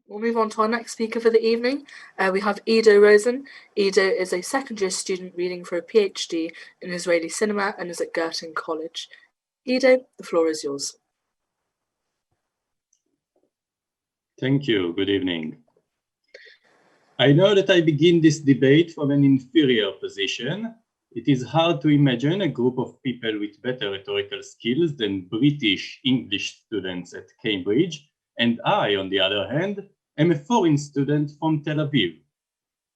We'll move on to our next speaker for the evening. We have Ido Rosen. Ido is a second-year student reading for a PhD in Israeli cinema and is at Girton College. Ido, the floor is yours. Thank you. Good evening. I know that I begin this debate from an inferior position. It is hard to imagine a group of people with better rhetorical skills than British English students at Cambridge, and I, on the other hand, am a foreign student from Tel Aviv.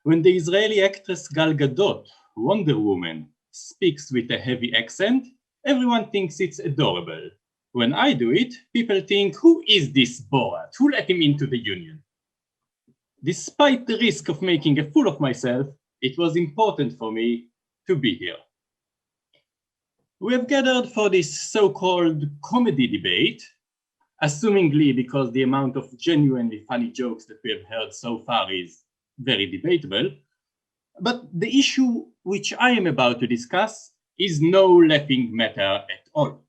When the Israeli actress Gal Gadot, Wonder Woman, speaks with a heavy accent, everyone thinks it's adorable. When I do it, people think, who is this Borat? Who let him into the union? Despite the risk of making a fool of myself, it was important for me to be here. We have gathered for this so-called comedy debate, assumingly because the amount of genuinely funny jokes that we have heard so far is very debatable. But the issue which I am about to discuss is no laughing matter at all.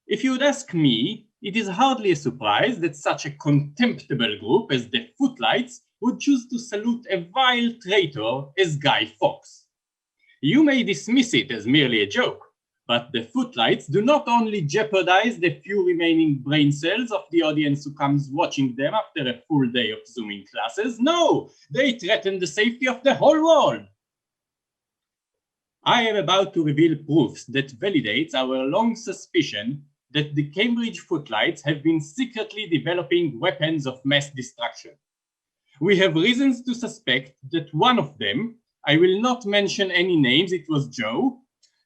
If you would ask me, it is hardly a surprise that such a contemptible group as the Footlights would choose to salute a vile traitor as Guy Fawkes. You may dismiss it as merely a joke, but the Footlights do not only jeopardize the few remaining brain cells of the audience who comes watching them after a full day of Zooming classes, no, they threaten the safety of the whole world. I am about to reveal proofs that validates our long suspicion that the Cambridge Footlights have been secretly developing weapons of mass destruction. We have reasons to suspect that one of them, I will not mention any names, it was Joe,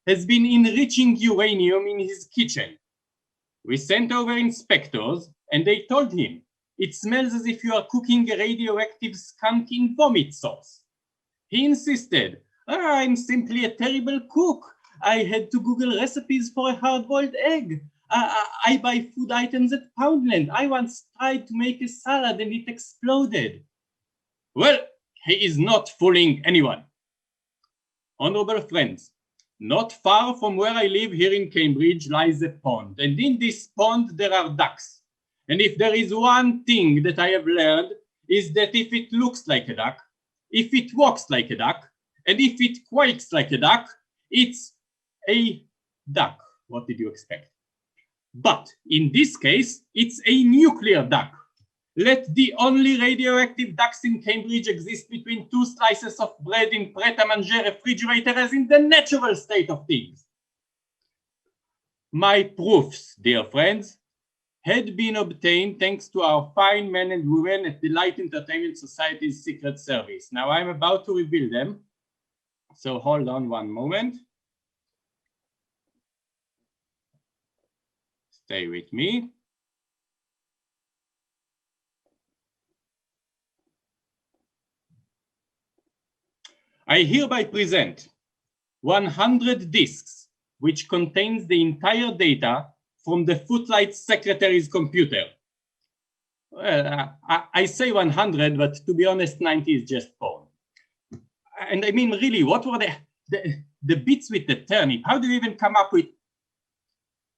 has been enriching uranium in his kitchen. We sent over inspectors and they told him, it smells as if you are cooking a radioactive skunk in vomit sauce. He insisted, I'm simply a terrible cook. I had to Google recipes for a hard-boiled egg. I buy food items at Poundland. I once tried to make a salad and it exploded. Well, he is not fooling anyone. Honorable friends, not far from where I live here in Cambridge lies a pond, and in this pond there are ducks. And if there is one thing that I have learned, is that if it looks like a duck, if it walks like a duck, and if it quakes like a duck, it's a duck. What did you expect? But in this case, it's a nuclear duck. Let the only radioactive ducks in Cambridge exist between two slices of bread in pret-a-manger refrigerator as in the natural state of things. My proofs, dear friends, had been obtained thanks to our fine men and women at the Light Entertainment Society's Secret Service. Now I'm about to reveal them, so hold on one moment. Stay with me. I hereby present 100 disks, which contains the entire data from the Footlights secretary's computer. Well, I say 100, but to be honest, 90 is just porn. And I mean, really, what were the bits with the turnip? How do you even come up with?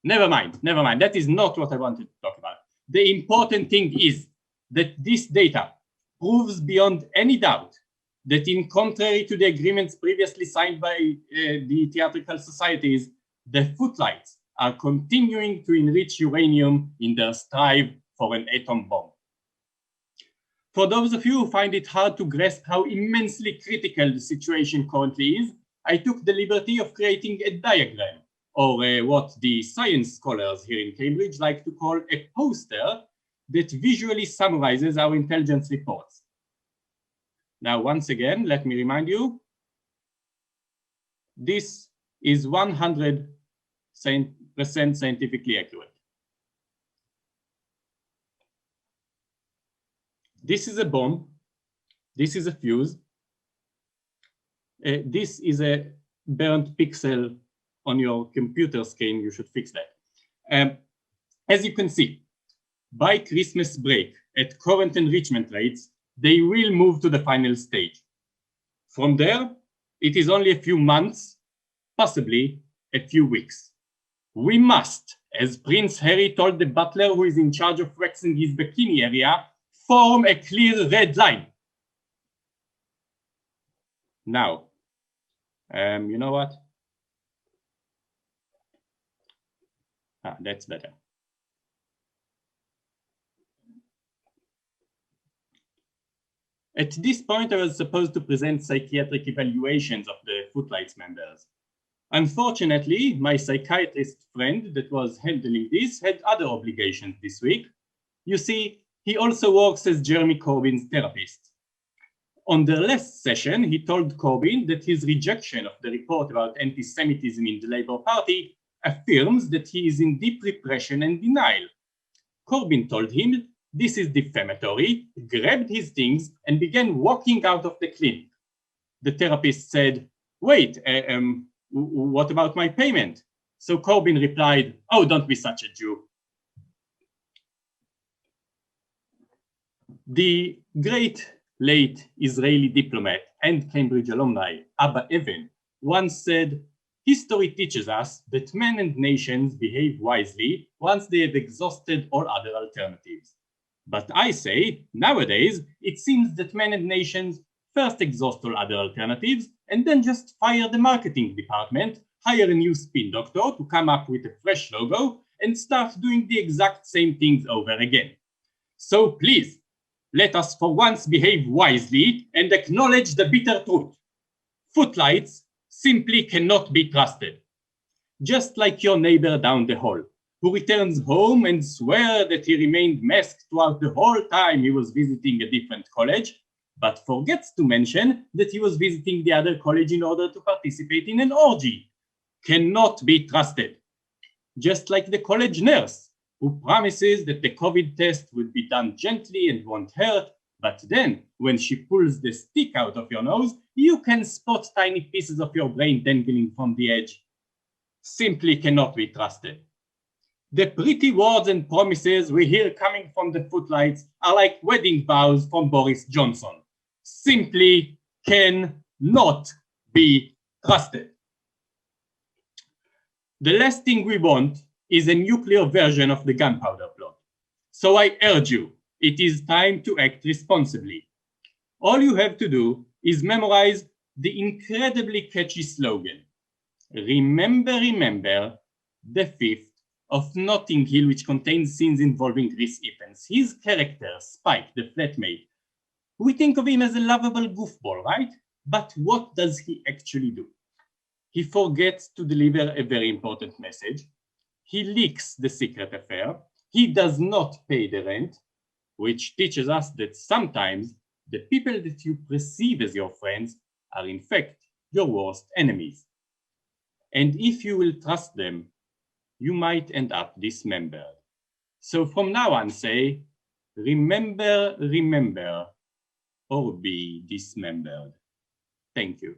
Never mind. That is not what I wanted to talk about. The important thing is that this data proves beyond any doubt that in contrary to the agreements previously signed by the theatrical societies, the Footlights are continuing to enrich uranium in their strive for an atom bomb. For those of you who find it hard to grasp how immensely critical the situation currently is, I took the liberty of creating a diagram, or what the science scholars here in Cambridge like to call a poster that visually summarizes our intelligence reports. Now, once again, let me remind you, this is 100% scientifically accurate. This is a bomb. This is a fuse. This is a burnt pixel on your computer screen. You should fix that. As you can see, by Christmas break, at current enrichment rates, they will move to the final stage. From there, it is only a few months, possibly a few weeks. We must, as Prince Harry told the butler who is in charge of waxing his bikini area, form a clear red line. Now, you know what? That's better. At this point, I was supposed to present psychiatric evaluations of the Footlights members. Unfortunately, my psychiatrist friend that was handling this had other obligations this week. You see, he also works as Jeremy Corbyn's therapist. On the last session, he told Corbyn that his rejection of the report about anti-Semitism in the Labour Party affirms that he is in deep repression and denial. Corbyn told him this is defamatory, grabbed his things, and began walking out of the clinic. The therapist said, "Wait, what about my payment?" So Corbyn replied, "Oh, don't be such a Jew." The great late Israeli diplomat and Cambridge alumni Abba Evan once said, "History teaches us that men and nations behave wisely once they have exhausted all other alternatives. But I say, nowadays, it seems that men and nations first exhaust all other alternatives and then just fire the marketing department, hire a new spin doctor to come up with a fresh logo, and start doing the exact same things over again. So please, let us for once behave wisely and acknowledge the bitter truth. Footlights simply cannot be trusted. Just like your neighbor down the hall, who returns home and swears that he remained masked throughout the whole time he was visiting a different college, but forgets to mention that he was visiting the other college in order to participate in an orgy. Cannot be trusted. Just like the college nurse, who promises that the COVID test will be done gently and won't hurt, but then, when she pulls the stick out of your nose, you can spot tiny pieces of your brain dangling from the edge. Simply cannot be trusted. The pretty words and promises we hear coming from the Footlights are like wedding vows from Boris Johnson. Simply cannot be trusted. The last thing we want is a nuclear version of the gunpowder plot. So I urge you, it is time to act responsibly. All you have to do is memorize the incredibly catchy slogan, "Remember, remember, the 5th of Notting Hill," which contains scenes involving Rhys Ifans. His character, Spike, the flatmate, we think of him as a lovable goofball, right? But what does he actually do? He forgets to deliver a very important message. He leaks the secret affair. He does not pay the rent, which teaches us that sometimes the people that you perceive as your friends are in fact your worst enemies. And if you will trust them, you might end up dismembered. So from now on, say, remember, remember, or be dismembered. Thank you.